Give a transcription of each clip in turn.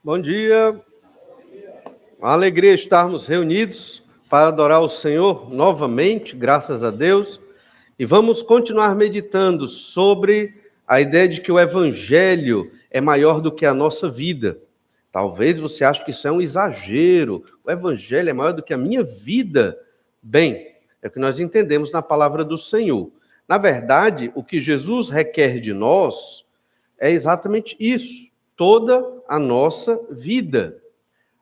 Bom dia, uma alegria estarmos reunidos para adorar o Senhor novamente, graças a Deus, e vamos continuar meditando sobre a ideia de que o Evangelho é maior do que a nossa vida. Talvez você ache que isso é um exagero, o Evangelho é maior do que a minha vida. Bem, é o que nós entendemos na palavra do Senhor. Na verdade, o que Jesus requer de nós é exatamente isso, toda a nossa vida.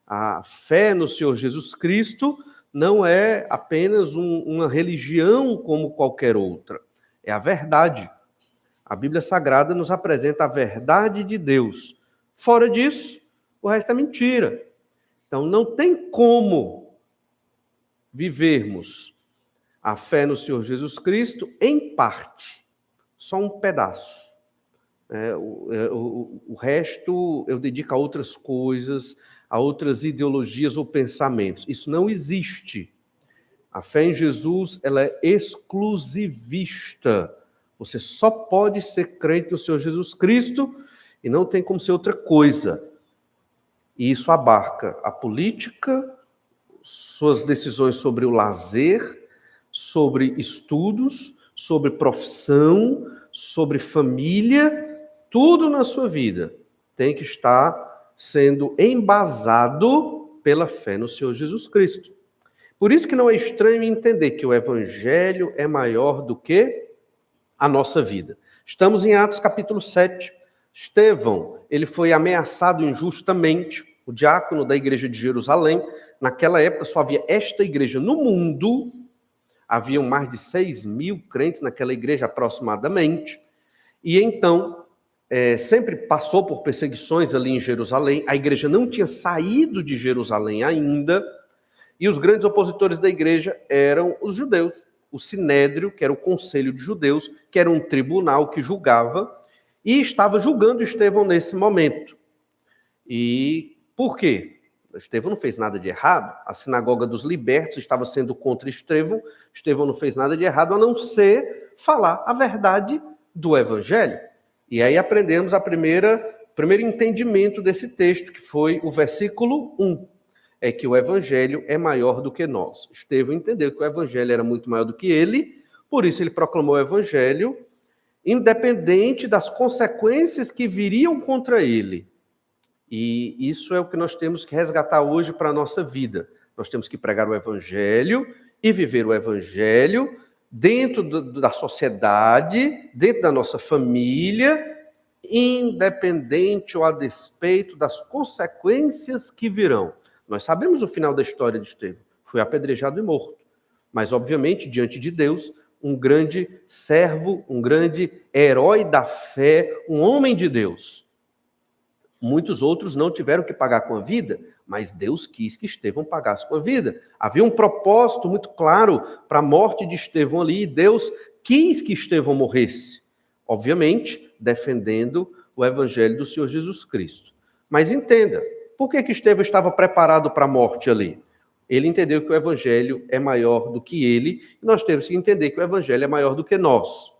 A fé no Senhor Jesus Cristo não é apenas uma religião como qualquer outra, é a verdade. A Bíblia Sagrada nos apresenta a verdade de Deus. Fora disso, o resto é mentira. Então, não tem como vivermos a fé no Senhor Jesus Cristo em parte, só um pedaço. O resto eu dedico a outras coisas, a outras ideologias ou pensamentos. Isso não existe. A fé em Jesus, ela é exclusivista. Você só pode ser crente no Senhor Jesus Cristo e não tem como ser outra coisa. E isso abarca a política, suas decisões sobre o lazer, sobre estudos, sobre profissão, sobre família. Tudo na sua vida tem que estar sendo embasado pela fé no Senhor Jesus Cristo. Por isso que não é estranho entender que o Evangelho é maior do que a nossa vida. Estamos em Atos capítulo 7. Estevão, ele foi ameaçado injustamente, o diácono da igreja de Jerusalém. Naquela época só havia esta igreja no mundo. Haviam mais de 6.000 crentes naquela igreja aproximadamente. E então, sempre passou por perseguições ali em Jerusalém. A igreja não tinha saído de Jerusalém ainda. E os grandes opositores da igreja eram os judeus. O Sinédrio, que era o conselho de judeus, que era um tribunal que julgava, e estava julgando Estevão nesse momento. E por quê? Estevão não fez nada de errado. A sinagoga dos libertos estava sendo contra Estevão. Estevão não fez nada de errado, a não ser falar a verdade do Evangelho. E aí aprendemos o primeiro entendimento desse texto, que foi o versículo 1. É que o Evangelho é maior do que nós. Estevão entendeu que o Evangelho era muito maior do que ele, por isso ele proclamou o Evangelho, independente das consequências que viriam contra ele. E isso é o que nós temos que resgatar hoje para a nossa vida. Nós temos que pregar o Evangelho e viver o Evangelho dentro da sociedade, dentro da nossa família, independente ou a despeito das consequências que virão. Nós sabemos o final da história de Estevão. Foi apedrejado e morto. Mas, obviamente, diante de Deus, um grande servo, um grande herói da fé, um homem de Deus. Muitos outros não tiveram que pagar com a vida, mas Deus quis que Estevão pagasse com a vida. Havia um propósito muito claro para a morte de Estevão ali, e Deus quis que Estevão morresse. Obviamente, defendendo o Evangelho do Senhor Jesus Cristo. Mas entenda, por que Estevão estava preparado para a morte ali? Ele entendeu que o Evangelho é maior do que ele, e nós temos que entender que o Evangelho é maior do que nós.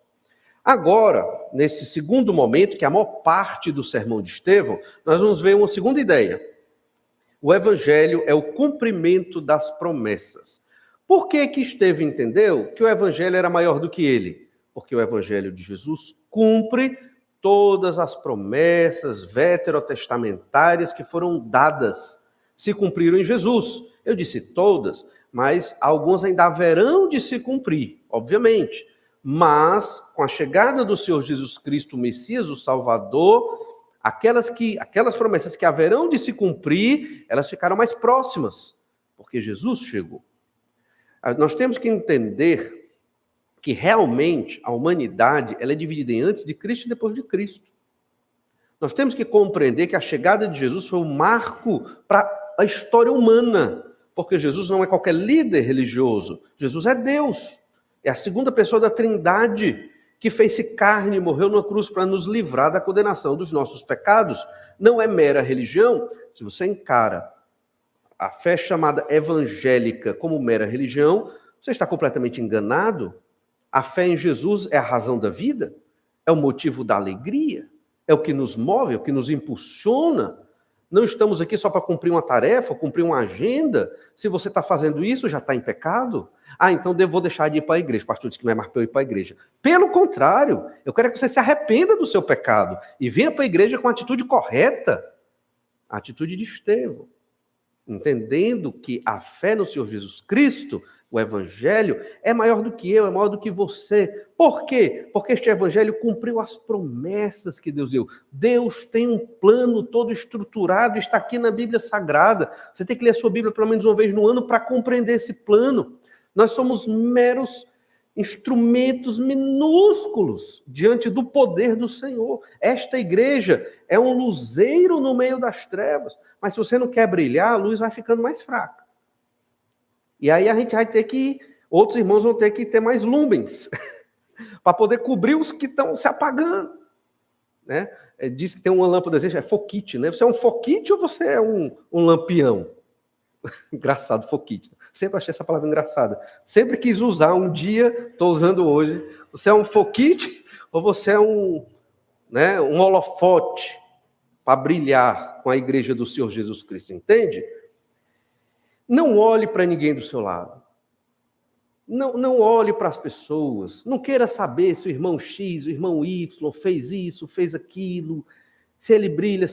Agora, nesse segundo momento, que é a maior parte do sermão de Estevão, nós vamos ver uma segunda ideia. O Evangelho é o cumprimento das promessas. Por que Estevão entendeu que o Evangelho era maior do que ele? Porque o Evangelho de Jesus cumpre todas as promessas veterotestamentárias que foram dadas, se cumpriram em Jesus. Eu disse todas, mas algumas ainda haverão de se cumprir, obviamente. Mas, com a chegada do Senhor Jesus Cristo, o Messias, o Salvador, aquelas promessas que haverão de se cumprir, elas ficaram mais próximas, porque Jesus chegou. Nós temos que entender que realmente a humanidade ela é dividida em antes de Cristo e depois de Cristo. Nós temos que compreender que a chegada de Jesus foi um marco para a história humana, porque Jesus não é qualquer líder religioso, Jesus é Deus. É a segunda pessoa da Trindade que fez-se carne e morreu na cruz para nos livrar da condenação dos nossos pecados. Não é mera religião. Se você encara a fé chamada evangélica como mera religião, você está completamente enganado. A fé em Jesus é a razão da vida, é o motivo da alegria, é o que nos move, é o que nos impulsiona. Não estamos aqui só para cumprir uma tarefa, cumprir uma agenda. Se você está fazendo isso, já está em pecado? Ah, então vou deixar de ir para a igreja. O pastor disse que não é mais para eu ir para a igreja. Pelo contrário, eu quero que você se arrependa do seu pecado e venha para a igreja com a atitude correta, a atitude de Estevão, entendendo que a fé no Senhor Jesus Cristo, o evangelho, é maior do que eu, é maior do que você. Por quê? Porque este evangelho cumpriu as promessas que Deus deu. Deus tem um plano todo estruturado, está aqui na Bíblia Sagrada. Você tem que ler a sua Bíblia pelo menos uma vez no ano para compreender esse plano. Nós somos meros instrumentos minúsculos diante do poder do Senhor. Esta igreja é um luzeiro no meio das trevas, mas se você não quer brilhar, a luz vai ficando mais fraca. E aí a gente vai ter que, outros irmãos vão ter que ter mais lumens, para poder cobrir os que estão se apagando. Né? Diz que tem uma lâmpada, é foquite, né? Você é um foquite ou você é um lampião? Engraçado, foquite. Sempre achei essa palavra engraçada. Sempre quis usar, um dia, estou usando hoje. Você é um foquite ou você é um holofote para brilhar com a igreja do Senhor Jesus Cristo, entende? Não olhe para ninguém do seu lado. Não olhe para as pessoas. Não queira saber se o irmão X, o irmão Y fez isso, fez aquilo, se ele brilha.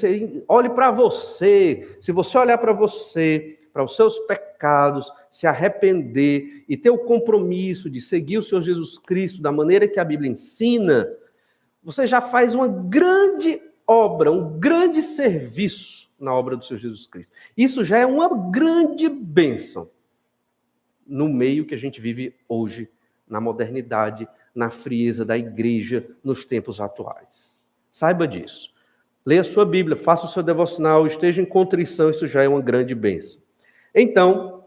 Olhe para você. Se você olhar para você, para os seus pecados, se arrepender e ter o compromisso de seguir o Senhor Jesus Cristo da maneira que a Bíblia ensina, você já faz uma grande obra, um grande serviço na obra do Senhor Jesus Cristo. Isso já é uma grande bênção no meio que a gente vive hoje, na modernidade, na frieza da igreja, nos tempos atuais. Saiba disso. Leia a sua Bíblia, faça o seu devocional, esteja em contrição, isso já é uma grande bênção. Então,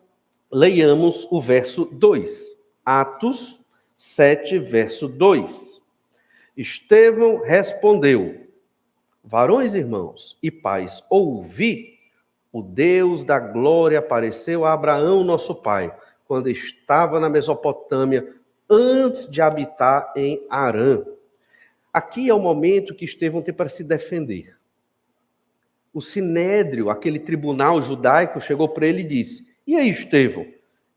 leiamos o verso 2. Atos 7, verso 2. Estevão respondeu: varões, irmãos e pais, ouvi, o Deus da glória apareceu a Abraão, nosso pai, quando estava na Mesopotâmia, antes de habitar em Harã. Aqui é o momento que Estevão tem para se defender. O Sinédrio, aquele tribunal judaico, chegou para ele e disse: e aí, Estevão,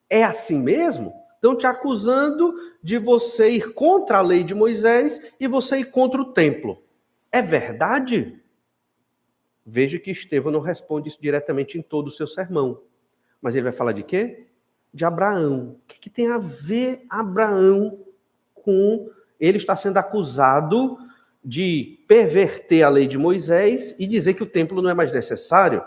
é assim mesmo? Estão te acusando de você ir contra a lei de Moisés e você ir contra o templo. É verdade? Veja que Estevão não responde isso diretamente em todo o seu sermão. Mas ele vai falar de quê? De Abraão. O que tem a ver Abraão com ele estar sendo acusado de perverter a lei de Moisés e dizer que o templo não é mais necessário?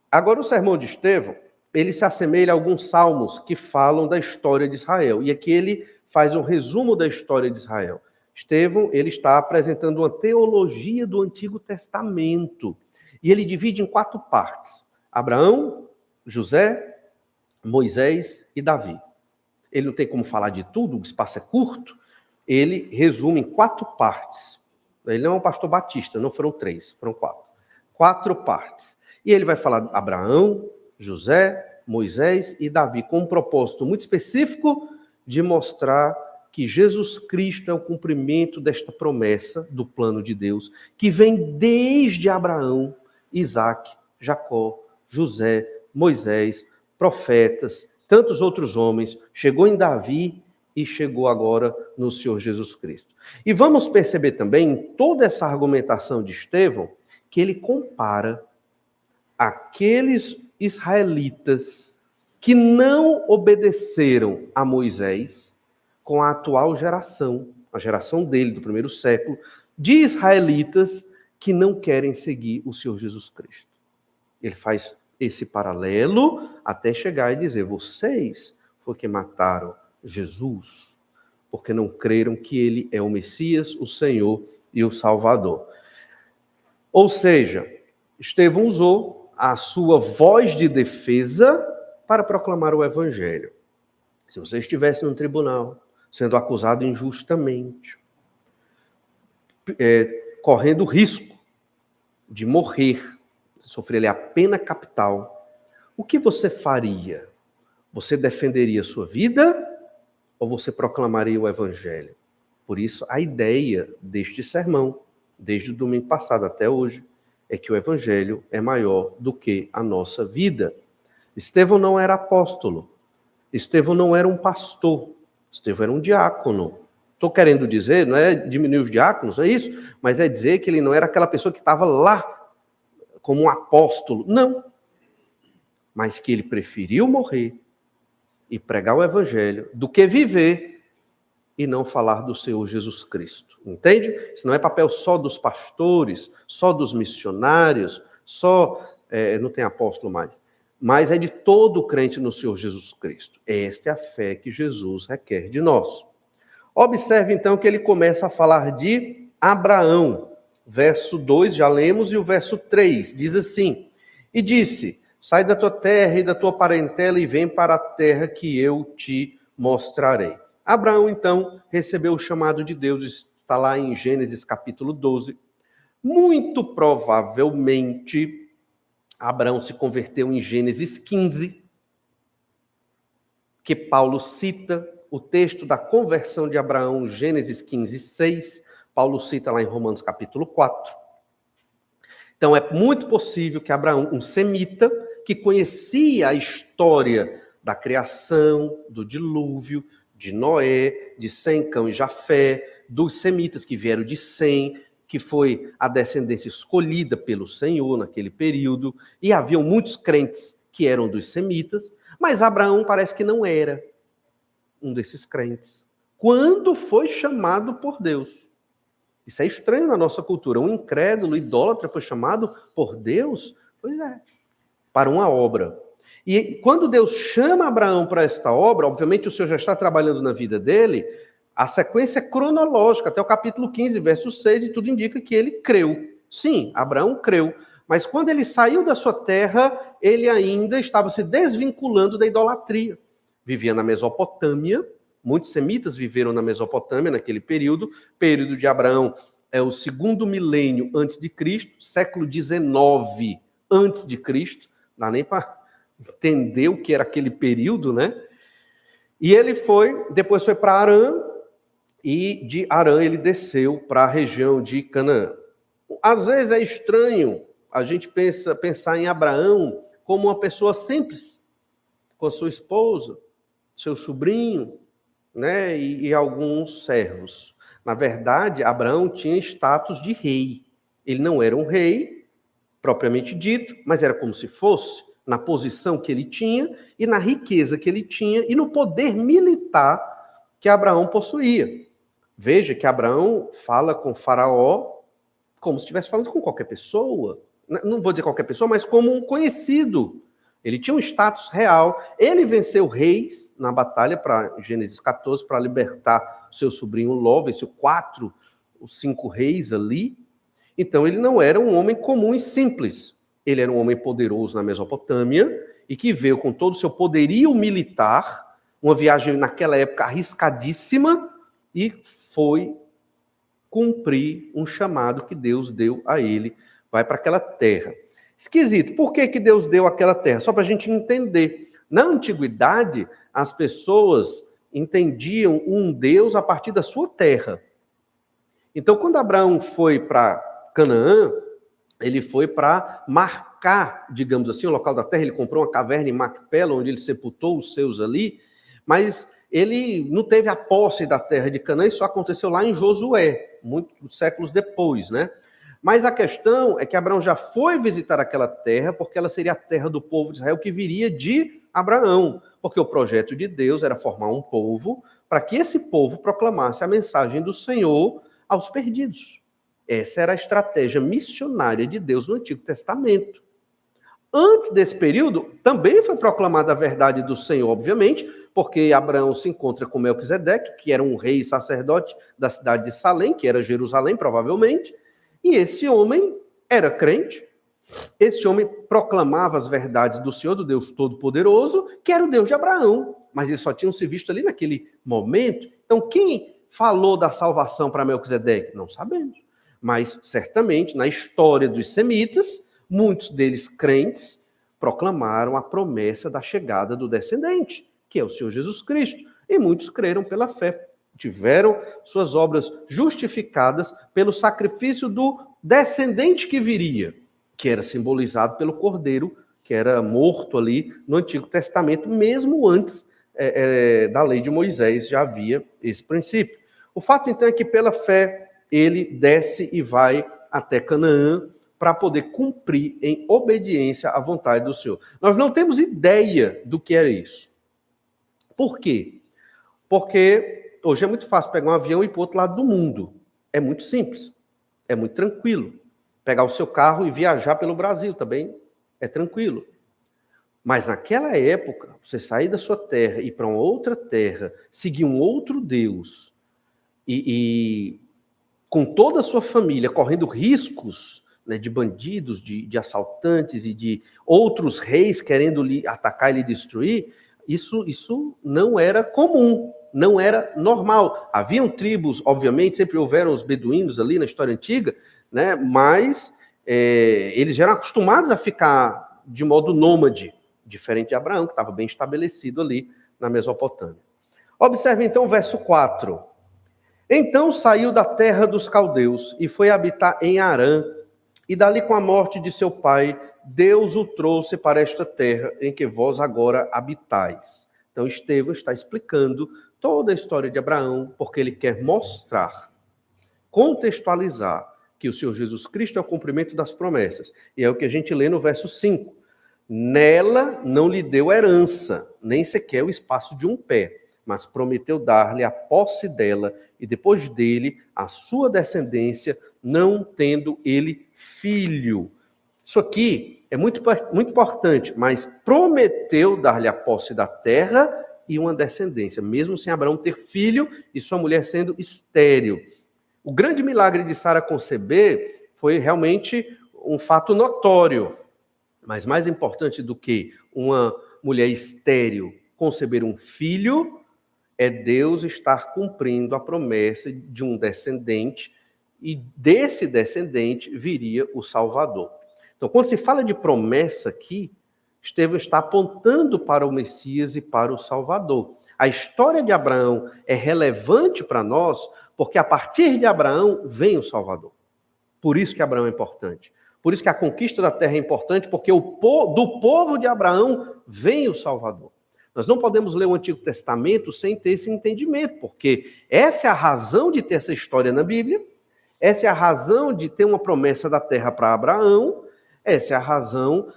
Agora, o sermão de Estevão, ele se assemelha a alguns salmos que falam da história de Israel. E aqui ele faz um resumo da história de Israel. Estevão, ele está apresentando uma teologia do Antigo Testamento. E ele divide em 4 partes: Abraão, José, Moisés e Davi. Ele não tem como falar de tudo, o espaço é curto. Ele resume em 4 partes. Ele não é um pastor batista, não foram 3, foram 4. 4 partes. E ele vai falar de Abraão, José, Moisés e Davi, com um propósito muito específico de mostrar que Jesus Cristo é o cumprimento desta promessa do plano de Deus, que vem desde Abraão, Isaac, Jacó, José, Moisés, profetas, tantos outros homens, chegou em Davi e chegou agora no Senhor Jesus Cristo. E vamos perceber também, em toda essa argumentação de Estevão, que ele compara aqueles israelitas que não obedeceram a Moisés com a atual geração, a geração dele, do primeiro século, de israelitas que não querem seguir o Senhor Jesus Cristo. Ele faz esse paralelo até chegar e dizer: vocês foram que mataram Jesus, porque não creram que ele é o Messias, o Senhor e o Salvador. Ou seja, Estevão usou a sua voz de defesa para proclamar o Evangelho. Se você estivesse no tribunal, sendo acusado injustamente, correndo o risco de morrer, sofrer a pena capital, o que você faria? Você defenderia a sua vida ou você proclamaria o Evangelho? Por isso, a ideia deste sermão, desde o domingo passado até hoje, é que o evangelho é maior do que a nossa vida. Estevão não era apóstolo. Estevão não era um pastor. Estevão era um diácono. Estou querendo dizer, não é diminuir os diáconos, não é isso, mas é dizer que ele não era aquela pessoa que estava lá como um apóstolo. Não. Mas que ele preferiu morrer e pregar o evangelho do que viver e não falar do Senhor Jesus Cristo. Entende? Isso não é papel só dos pastores, só dos missionários, não tem apóstolo mais, mas é de todo crente no Senhor Jesus Cristo. Esta é a fé que Jesus requer de nós. Observe então que ele começa a falar de Abraão. Verso 2, já lemos, e o verso 3 diz assim: E disse, sai da tua terra e da tua parentela e vem para a terra que eu te mostrarei. Abraão, então, recebeu o chamado de Deus, está lá em Gênesis capítulo 12. Muito provavelmente, Abraão se converteu em Gênesis 15, que Paulo cita o texto da conversão de Abraão, Gênesis 15, 6. Paulo cita lá em Romanos capítulo 4. Então, é muito possível que Abraão, um semita, que conhecia a história da criação, do dilúvio, de Noé, de Sem, Cão e Jafé, dos semitas que vieram de Sem, que foi a descendência escolhida pelo Senhor naquele período, e haviam muitos crentes que eram dos semitas, mas Abraão parece que não era um desses crentes. Quando foi chamado por Deus. Isso é estranho na nossa cultura. Um incrédulo, idólatra, foi chamado por Deus? Pois é, para uma obra. E quando Deus chama Abraão para esta obra, obviamente o Senhor já está trabalhando na vida dele, a sequência é cronológica, até o capítulo 15, verso 6, e tudo indica que ele creu. Sim, Abraão creu, mas quando ele saiu da sua terra, ele ainda estava se desvinculando da idolatria. Vivia na Mesopotâmia, muitos semitas viveram na Mesopotâmia naquele período de Abraão é o 2º milênio antes de Cristo, século 19 antes de Cristo, não dá nem para entender o que era aquele período, né? E ele depois foi para Arã, e de Arã ele desceu para a região de Canaã. Às vezes é estranho a gente pensar em Abraão como uma pessoa simples, com a sua esposa, seu sobrinho, né, e alguns servos. Na verdade, Abraão tinha status de rei. Ele não era um rei, propriamente dito, mas era como se fosse, na posição que ele tinha, e na riqueza que ele tinha, e no poder militar que Abraão possuía. Veja que Abraão fala com Faraó como se estivesse falando com qualquer pessoa. Não vou dizer qualquer pessoa, mas como um conhecido. Ele tinha um status real. Ele venceu reis na batalha, para Gênesis 14, para libertar seu sobrinho Ló, venceu 4 ou 5 reis ali. Então, ele não era um homem comum e simples. Ele era um homem poderoso na Mesopotâmia e que veio com todo o seu poderio militar, uma viagem naquela época arriscadíssima, e foi cumprir um chamado que Deus deu a ele. Vai para aquela terra. Esquisito. Por que Deus deu aquela terra? Só para a gente entender. Na antiguidade, as pessoas entendiam um Deus a partir da sua terra. Então, quando Abraão foi para Canaã, ele foi para marcar, digamos assim, o local da terra. Ele comprou uma caverna em Macpela, onde ele sepultou os seus ali, mas ele não teve a posse da terra de Canaã. Isso aconteceu lá em Josué, muitos séculos depois, né? Mas a questão é que Abraão já foi visitar aquela terra, porque ela seria a terra do povo de Israel que viria de Abraão, porque o projeto de Deus era formar um povo para que esse povo proclamasse a mensagem do Senhor aos perdidos. Essa era a estratégia missionária de Deus no Antigo Testamento. Antes desse período, também foi proclamada a verdade do Senhor, obviamente, porque Abraão se encontra com Melquisedeque, que era um rei e sacerdote da cidade de Salém, que era Jerusalém, provavelmente, e esse homem era crente, esse homem proclamava as verdades do Senhor, do Deus Todo-Poderoso, que era o Deus de Abraão, mas eles só tinham se visto ali naquele momento. Então, quem falou da salvação para Melquisedeque? Não sabemos. Mas, certamente, na história dos semitas, muitos deles crentes proclamaram a promessa da chegada do descendente, que é o Senhor Jesus Cristo. E muitos creram pela fé, tiveram suas obras justificadas pelo sacrifício do descendente que viria. que era simbolizado pelo cordeiro, que era morto ali no Antigo Testamento, mesmo antes da lei de Moisés já havia esse princípio. O fato, então, é que pela fé ele desce e vai até Canaã para poder cumprir em obediência à vontade do Senhor. Nós não temos ideia do que era isso. Por quê? Porque hoje é muito fácil pegar um avião e ir para o outro lado do mundo. É muito simples, é muito tranquilo. Pegar o seu carro e viajar pelo Brasil também é tranquilo. Mas naquela época, você sair da sua terra e ir para uma outra terra, seguir um outro Deus, e com toda a sua família correndo riscos, né, de bandidos, de assaltantes e de outros reis querendo lhe atacar e lhe destruir, isso não era comum, não era normal. Haviam tribos, obviamente, sempre houveram os beduínos ali na história antiga, né, mas eles já eram acostumados a ficar de modo nômade, diferente de Abraão, que estava bem estabelecido ali na Mesopotâmia. Observe então o verso 4. Então saiu da terra dos caldeus e foi habitar em Harã, e dali com a morte de seu pai, Deus o trouxe para esta terra em que vós agora habitais. Então Estevão está explicando toda a história de Abraão, porque ele quer mostrar, contextualizar, que o Senhor Jesus Cristo é o cumprimento das promessas. E é o que a gente lê no verso 5. Nela não lhe deu herança, nem sequer o espaço de um pé, mas prometeu dar-lhe a posse dela, e depois dele, a sua descendência, não tendo ele filho. Isso aqui é muito importante, mas prometeu dar-lhe a posse da terra e uma descendência, mesmo sem Abraão ter filho e sua mulher sendo estéril. O grande milagre de Sara conceber foi realmente um fato notório, mas mais importante do que uma mulher estéril conceber um filho é Deus estar cumprindo a promessa de um descendente, e desse descendente viria o Salvador. Então, quando se fala de promessa aqui, Estevão está apontando para o Messias e para o Salvador. A história de Abraão é relevante para nós, porque a partir de Abraão vem o Salvador. Por isso que Abraão é importante. Por isso que a conquista da terra é importante, porque do povo de Abraão vem o Salvador. Nós não podemos ler o Antigo Testamento sem ter esse entendimento, porque essa é a razão de ter essa história na Bíblia, essa é a razão de ter uma promessa da terra para Abraão, essa é a razão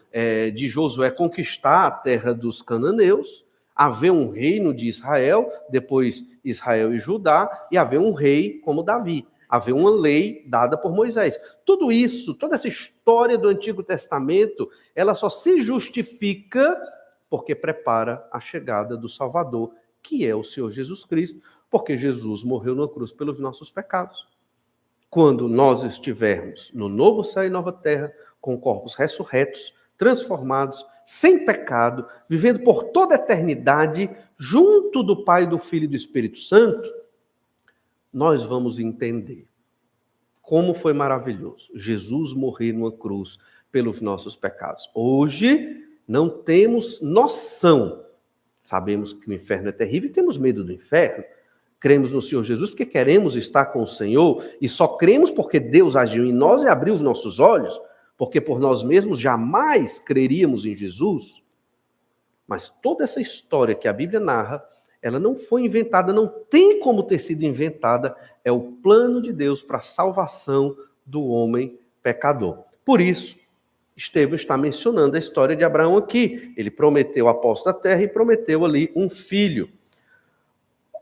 de Josué conquistar a terra dos cananeus, haver um reino de Israel, depois Israel e Judá, e haver um rei como Davi, haver uma lei dada por Moisés. Tudo isso, toda essa história do Antigo Testamento, ela só se justifica porque prepara a chegada do Salvador, que é o Senhor Jesus Cristo, porque Jesus morreu na cruz pelos nossos pecados. Quando nós estivermos no novo céu e nova terra, com corpos ressurretos, transformados, sem pecado, vivendo por toda a eternidade, junto do Pai, do Filho e do Espírito Santo, nós vamos entender como foi maravilhoso Jesus morrer numa cruz pelos nossos pecados. Hoje, não temos noção. Sabemos que o inferno é terrível e temos medo do inferno. Cremos no Senhor Jesus porque queremos estar com o Senhor, e só cremos porque Deus agiu em nós e abriu os nossos olhos, porque por nós mesmos jamais creríamos em Jesus. Mas toda essa história que a Bíblia narra, ela não foi inventada, não tem como ter sido inventada, é o plano de Deus para a salvação do homem pecador. Por isso, Estevão está mencionando a história de Abraão aqui. Ele prometeu a posse da terra e prometeu ali um filho.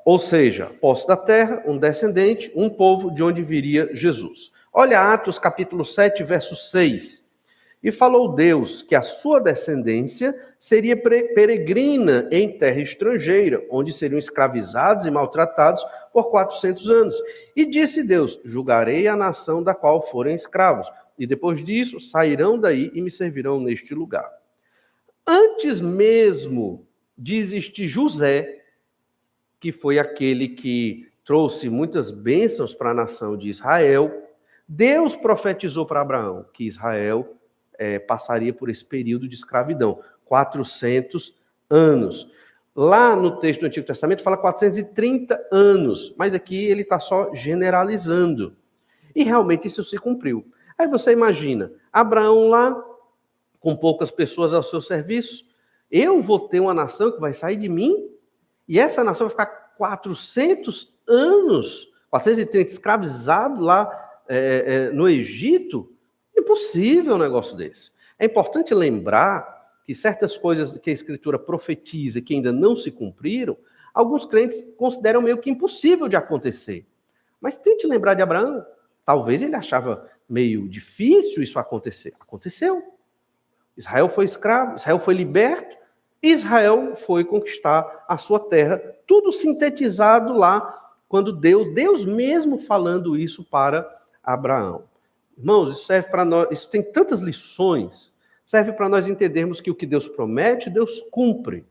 Ou seja, posse da terra, um descendente, um povo de onde viria Jesus. Olha Atos capítulo 7, verso 6. E falou Deus que a sua descendência seria peregrina em terra estrangeira, onde seriam escravizados e maltratados por 400 anos. E disse Deus, julgarei a nação da qual forem escravos. E depois disso, sairão daí e me servirão neste lugar. Antes mesmo de existir José, que foi aquele que trouxe muitas bênçãos para a nação de Israel, Deus profetizou para Abraão que Israel passaria por esse período de escravidão, 400 anos. Lá no texto do Antigo Testamento fala 430 anos, mas aqui ele está só generalizando. E realmente isso se cumpriu. Aí você imagina, Abraão lá, com poucas pessoas ao seu serviço, eu vou ter uma nação que vai sair de mim, e essa nação vai ficar 400 anos, 430 escravizado lá no Egito. Impossível um negócio desse. É importante lembrar que certas coisas que a Escritura profetiza que ainda não se cumpriram, alguns crentes consideram meio que impossível de acontecer. Mas tente lembrar de Abraão. Talvez ele achava meio difícil isso acontecer. Aconteceu. Israel foi escravo, Israel foi liberto, Israel foi conquistar a sua terra. Tudo sintetizado lá, quando Deus mesmo falando isso para Abraão. Irmãos, isso serve para nós, isso tem tantas lições, serve para nós entendermos que o que Deus promete, Deus cumpre.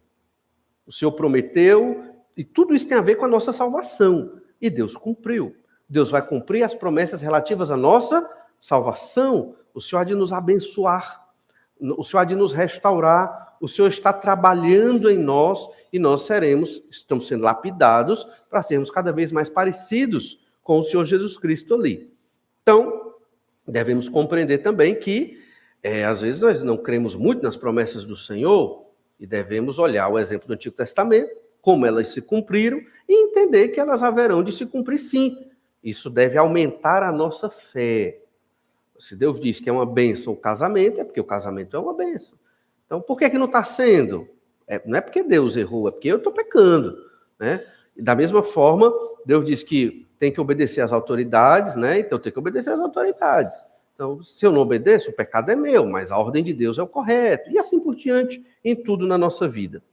O Senhor prometeu, e tudo isso tem a ver com a nossa salvação, e Deus cumpriu. Deus vai cumprir as promessas relativas à nossa salvação. O Senhor há de nos abençoar, o Senhor há de nos restaurar, o Senhor está trabalhando em nós, e nós estamos sendo lapidados para sermos cada vez mais parecidos com o Senhor Jesus Cristo ali. Então, devemos compreender também que, às vezes, nós não cremos muito nas promessas do Senhor e devemos olhar o exemplo do Antigo Testamento, como elas se cumpriram, e entender que elas haverão de se cumprir sim. Isso deve aumentar a nossa fé. Se Deus diz que é uma bênção o casamento, é porque o casamento é uma bênção. Então, por que não está sendo? Não é porque Deus errou, é porque eu estou pecando, né? E da mesma forma, Deus diz que tem que obedecer às autoridades, né? Então eu tenho que obedecer às autoridades. Então, se eu não obedeço, o pecado é meu, mas a ordem de Deus é o correto. E assim por diante, em tudo na nossa vida.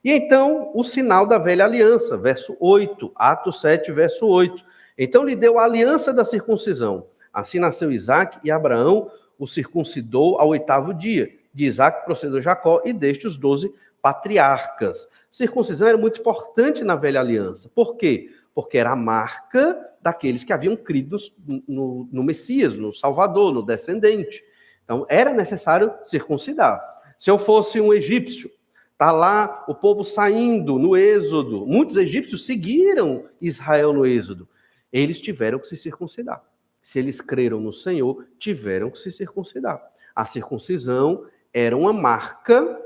E então, o sinal da velha aliança, verso 8, Atos 7, verso 8. Então lhe deu a aliança da circuncisão. Assim nasceu Isaque, e Abraão o circuncidou ao 8º dia. De Isaque procedeu Jacó, e destes os 12 patriarcas. Circuncisão era muito importante na velha aliança. Por quê? Porque era a marca daqueles que haviam crido no Messias, no Salvador, no descendente. Então, era necessário circuncidar. Se eu fosse um egípcio, está lá o povo saindo no Êxodo, muitos egípcios seguiram Israel no Êxodo. Eles tiveram que se circuncidar. Se eles creram no Senhor, tiveram que se circuncidar. A circuncisão era uma marca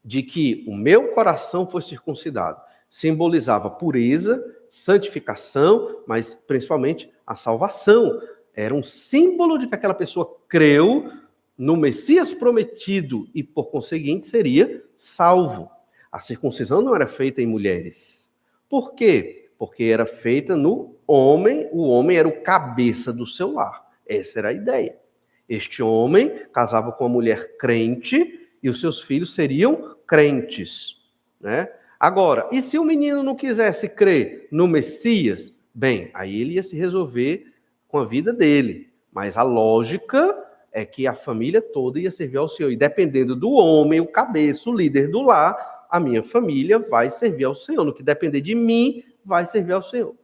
de que o meu coração foi circuncidado. Simbolizava pureza, santificação, mas principalmente a salvação. Era um símbolo de que aquela pessoa creu no Messias prometido e, por conseguinte, seria salvo. A circuncisão não era feita em mulheres. Por quê? Porque era feita no homem, o homem era o cabeça do seu lar. Essa era a ideia. Este homem casava com uma mulher crente e os seus filhos seriam crentes, né? Agora, e se o menino não quisesse crer no Messias? Bem, aí ele ia se resolver com a vida dele. Mas a lógica é que a família toda ia servir ao Senhor. E dependendo do homem, o cabeça, o líder do lar, a minha família vai servir ao Senhor. No que depender de mim, vai servir ao Senhor.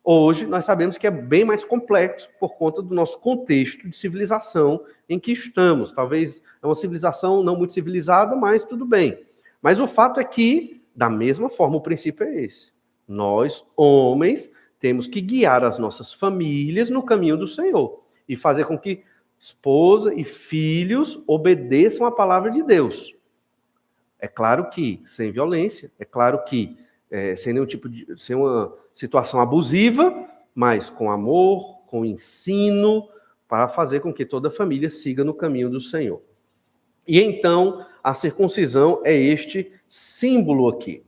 Hoje, nós sabemos que é bem mais complexo por conta do nosso contexto de civilização em que estamos. Talvez é uma civilização não muito civilizada, mas tudo bem. Mas o fato é que, da mesma forma, o princípio é esse. Nós, homens, temos que guiar as nossas famílias no caminho do Senhor e fazer com que esposa e filhos obedeçam a palavra de Deus. É claro que sem violência, é claro que sem nenhum tipo de... sem uma situação abusiva, mas com amor, com ensino, para fazer com que toda a família siga no caminho do Senhor. E então, a circuncisão é este símbolo aqui.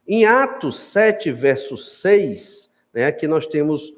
Em Atos 7, verso 6, né, aqui nós temos,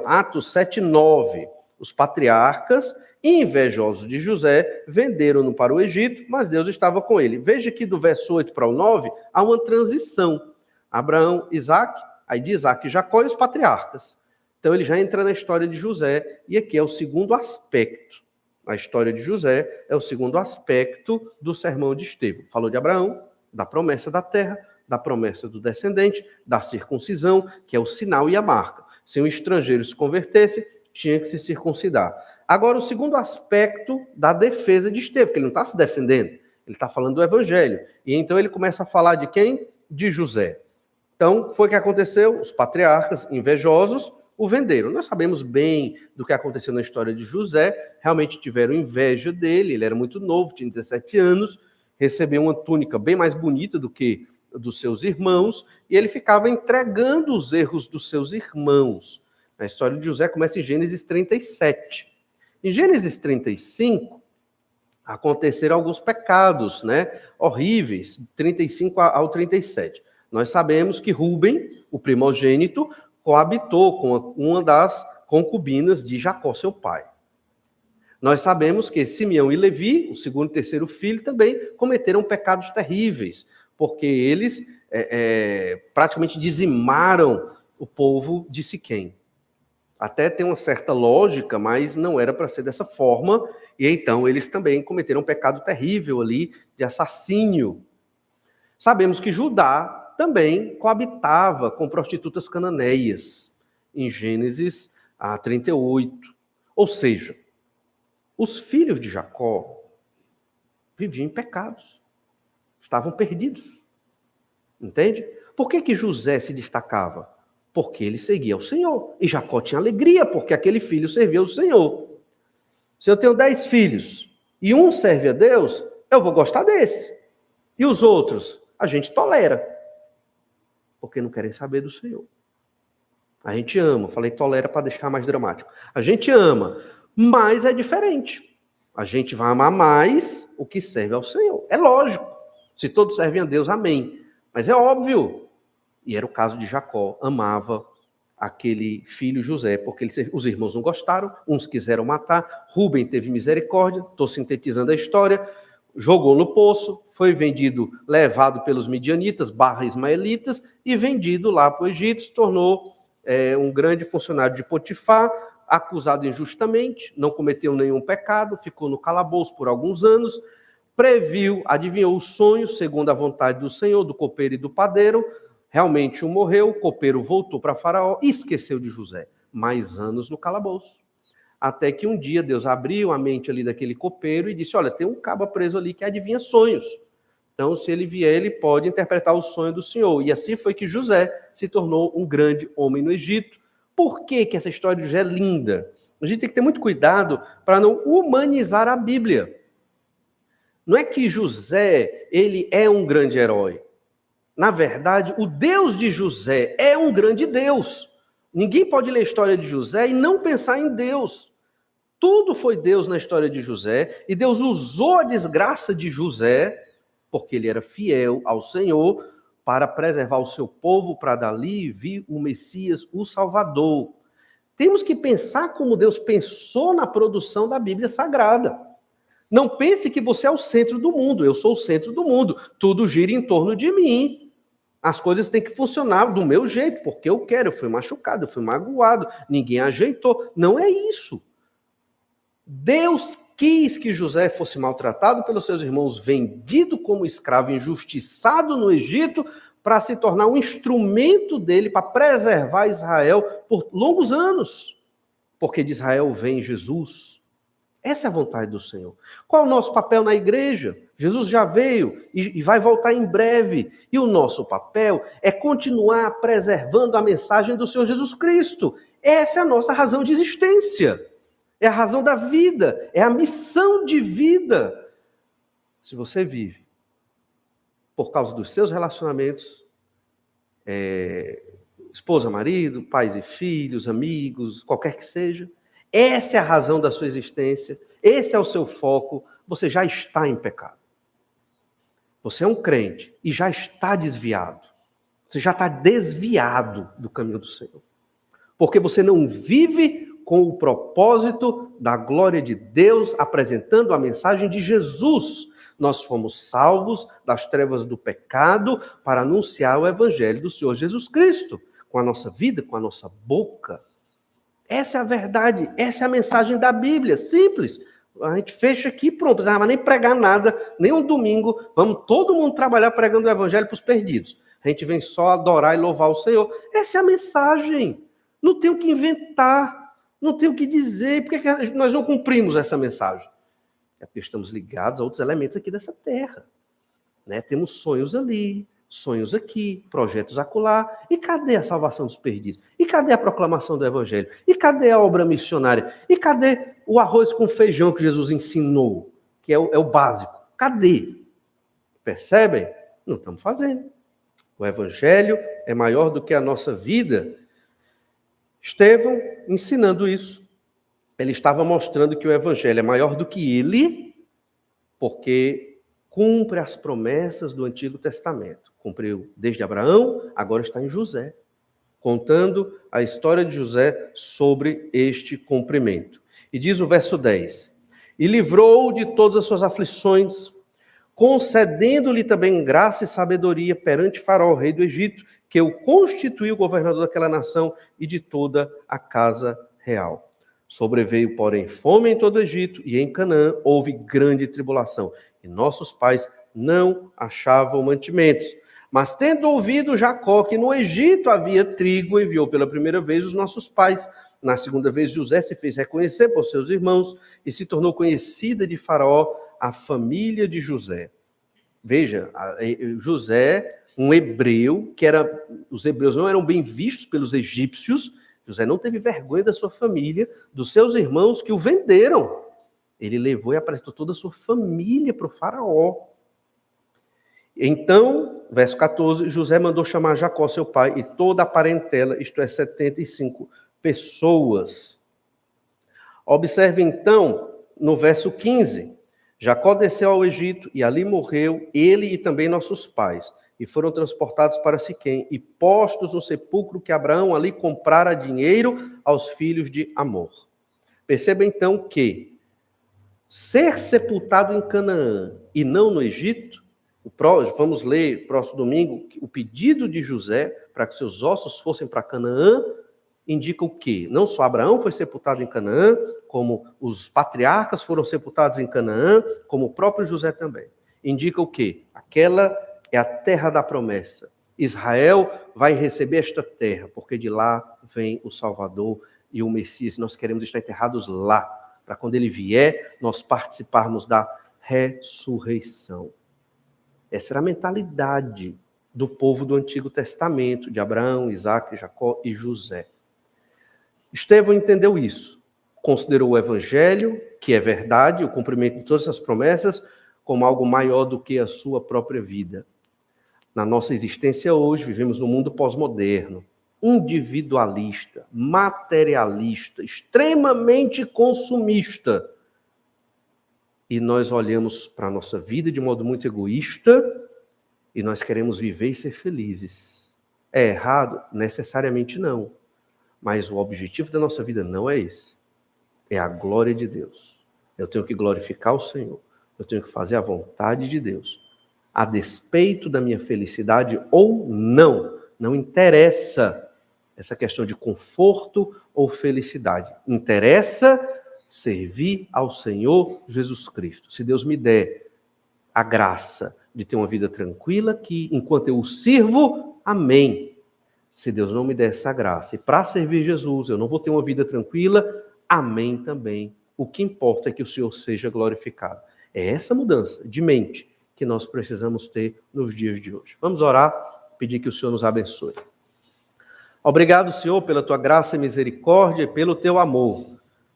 Atos 7, 9, os patriarcas, invejosos de José, venderam-no para o Egito, mas Deus estava com ele. Veja que do verso 8 para o 9, há uma transição. Abraão, Isaque, aí de Isaque e Jacó e os patriarcas. Então ele já entra na história de José, e aqui é o segundo aspecto. A história de José é o segundo aspecto do sermão de Estevão. Falou de Abraão, da promessa da terra, da promessa do descendente, da circuncisão, que é o sinal e a marca. Se um estrangeiro se convertesse, tinha que se circuncidar. Agora, o segundo aspecto da defesa de Estevão, porque ele não está se defendendo, ele está falando do evangelho. E então ele começa a falar de quem? De José. Então, foi o que aconteceu? Os patriarcas invejosos, o venderam. Nós sabemos bem do que aconteceu na história de José, realmente tiveram inveja dele, ele era muito novo, tinha 17 anos, recebeu uma túnica bem mais bonita do que dos seus irmãos, e ele ficava entregando os erros dos seus irmãos. A história de José começa em Gênesis 37. Em Gênesis 35, aconteceram alguns pecados, horríveis, 35 ao 37. Nós sabemos que Rúben, o primogênito, coabitou com uma das concubinas de Jacó, seu pai. Nós sabemos que Simeão e Levi, o segundo e terceiro filho, também cometeram pecados terríveis, porque eles praticamente dizimaram o povo de Siquém. Até tem uma certa lógica, mas não era para ser dessa forma, e então eles também cometeram um pecado terrível ali de assassínio. Sabemos que Judá também coabitava com prostitutas cananeias, em Gênesis 38. Ou seja, os filhos de Jacó viviam em pecados, estavam perdidos. Entende? Por que José se destacava? Porque ele seguia o Senhor. E Jacó tinha alegria, porque aquele filho servia ao Senhor. Se eu tenho 10 filhos e um serve a Deus, eu vou gostar desse. E os outros, a gente tolera. Porque não querem saber do Senhor. A gente ama, falei tolera para deixar mais dramático. A gente ama, mas é diferente. A gente vai amar mais o que serve ao Senhor. É lógico. Se todos servem a Deus, amém. Mas é óbvio. E era o caso de Jacó, amava aquele filho José, porque os irmãos não gostaram, uns quiseram matar, Rúben teve misericórdia, estou sintetizando a história, jogou no poço, foi vendido, levado pelos midianitas, /ismaelitas, e vendido lá para o Egito, se tornou um grande funcionário de Potifar, acusado injustamente, não cometeu nenhum pecado, ficou no calabouço por alguns anos, previu, adivinhou os sonhos, segundo a vontade do Senhor, do copeiro e do padeiro. Realmente um morreu, o copeiro voltou para Faraó e esqueceu de José. Mais anos no calabouço. Até que um dia Deus abriu a mente ali daquele copeiro e disse, olha, tem um cabo preso ali que adivinha sonhos. Então, se ele vier, ele pode interpretar o sonho do Senhor. E assim foi que José se tornou um grande homem no Egito. Por que essa história de José é linda? A gente tem que ter muito cuidado para não humanizar a Bíblia. Não é que José, ele é um grande herói. Na verdade, o Deus de José é um grande Deus. Ninguém pode ler a história de José e não pensar em Deus. Tudo foi Deus na história de José, e Deus usou a desgraça de José, porque ele era fiel ao Senhor, para preservar o seu povo, para dali vir o Messias, o Salvador. Temos que pensar como Deus pensou na produção da Bíblia Sagrada. Não pense que você é o centro do mundo, eu sou o centro do mundo, tudo gira em torno de mim. As coisas têm que funcionar do meu jeito, porque eu quero, eu fui machucado, eu fui magoado, ninguém ajeitou. Não é isso. Deus quis que José fosse maltratado pelos seus irmãos, vendido como escravo, injustiçado no Egito, para se tornar um instrumento dele para preservar Israel por longos anos. Porque de Israel vem Jesus. Essa é a vontade do Senhor. Qual é o nosso papel na igreja? Jesus já veio e vai voltar em breve. E o nosso papel é continuar preservando a mensagem do Senhor Jesus Cristo. Essa é a nossa razão de existência. É a razão da vida. É a missão de vida. Se você vive por causa dos seus relacionamentos, esposa, marido, pais e filhos, amigos, qualquer que seja, essa é a razão da sua existência, esse é o seu foco, você já está em pecado. Você é um crente e já está desviado. Você já está desviado do caminho do Senhor. Porque você não vive com o propósito da glória de Deus, apresentando a mensagem de Jesus. Nós fomos salvos das trevas do pecado para anunciar o evangelho do Senhor Jesus Cristo, com a nossa vida, com a nossa boca. Essa é a verdade, essa é a mensagem da Bíblia, simples. A gente fecha aqui, pronto, não precisava nem pregar nada, nem um domingo, vamos todo mundo trabalhar pregando o evangelho para os perdidos. A gente vem só adorar e louvar o Senhor. Essa é a mensagem. Não tem o que inventar, não tem o que dizer. Por que nós não cumprimos essa mensagem? É porque estamos ligados a outros elementos aqui dessa terra. Temos sonhos ali, sonhos aqui, projetos acolá. E cadê a salvação dos perdidos? E cadê a proclamação do evangelho? E cadê a obra missionária? E cadê o arroz com feijão que Jesus ensinou? Que é o básico. Cadê? Percebem? Não estamos fazendo. O evangelho é maior do que a nossa vida. Estevão, ensinando isso, ele estava mostrando que o evangelho é maior do que ele, porque cumpre as promessas do Antigo Testamento. Cumpriu desde Abraão, agora está em José, contando a história de José sobre este cumprimento. E diz o verso 10, e livrou-o de todas as suas aflições, concedendo-lhe também graça e sabedoria perante Faraó, rei do Egito, que o constituiu governador daquela nação e de toda a casa real. Sobreveio, porém, fome em todo o Egito, e em Canaã houve grande tribulação, e nossos pais não achavam mantimentos. Mas tendo ouvido Jacó que no Egito havia trigo, enviou pela primeira vez os nossos pais. Na segunda vez, José se fez reconhecer por seus irmãos, e se tornou conhecida de Faraó a família de José. Veja, José, um hebreu, os hebreus não eram bem vistos pelos egípcios. José não teve vergonha da sua família, dos seus irmãos que o venderam. Ele levou e apresentou toda a sua família para o faraó. Então, verso 14, José mandou chamar Jacó, seu pai, e toda a parentela, isto é, 75 pessoas. Observe então, no verso 15, Jacó desceu ao Egito e ali morreu, ele e também nossos pais, e foram transportados para Siquém e postos no sepulcro que Abraão ali comprara dinheiro aos filhos de Amor. Perceba então que ser sepultado em Canaã e não no Egito, vamos ler próximo domingo, o pedido de José para que seus ossos fossem para Canaã, indica o quê? Não só Abraão foi sepultado em Canaã, como os patriarcas foram sepultados em Canaã, como o próprio José também. Indica o quê? Aquela é a terra da promessa. Israel vai receber esta terra, porque de lá vem o Salvador e o Messias. Nós queremos estar enterrados lá, para quando ele vier, nós participarmos da ressurreição. Essa era a mentalidade do povo do Antigo Testamento, de Abraão, Isaque, Jacó e José. Estevão entendeu isso, considerou o evangelho, que é verdade, o cumprimento de todas essas promessas, como algo maior do que a sua própria vida. Na nossa existência hoje, vivemos num mundo pós-moderno, individualista, materialista, extremamente consumista. E nós olhamos para a nossa vida de modo muito egoísta e nós queremos viver e ser felizes. É errado? Necessariamente não. Mas o objetivo da nossa vida não é esse. É a glória de Deus. Eu tenho que glorificar o Senhor. Eu tenho que fazer a vontade de Deus. A despeito da minha felicidade ou não. Não interessa essa questão de conforto ou felicidade. Interessa servir ao Senhor Jesus Cristo. Se Deus me der a graça de ter uma vida tranquila, que enquanto eu o sirvo, amém. Se Deus não me der essa graça, e para servir Jesus eu não vou ter uma vida tranquila, amém também. O que importa é que o Senhor seja glorificado. É essa mudança de mente que nós precisamos ter nos dias de hoje. Vamos orar, pedir que o Senhor nos abençoe. Obrigado, Senhor, pela tua graça e misericórdia e pelo teu amor,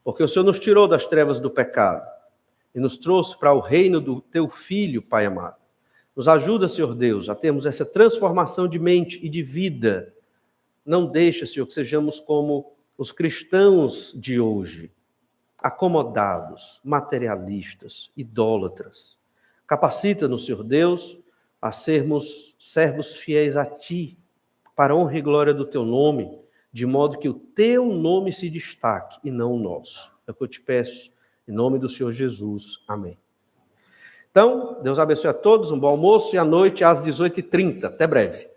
porque o Senhor nos tirou das trevas do pecado e nos trouxe para o reino do teu Filho, Pai amado. Nos ajuda, Senhor Deus, a termos essa transformação de mente e de vida. Não deixa, Senhor, que sejamos como os cristãos de hoje, acomodados, materialistas, idólatras. Capacita-nos, Senhor Deus, a sermos servos fiéis a Ti, para a honra e glória do Teu nome, de modo que o Teu nome se destaque e não o nosso. É o que eu te peço, em nome do Senhor Jesus. Amém. Então, Deus abençoe a todos, um bom almoço e à noite às 18h30. Até breve.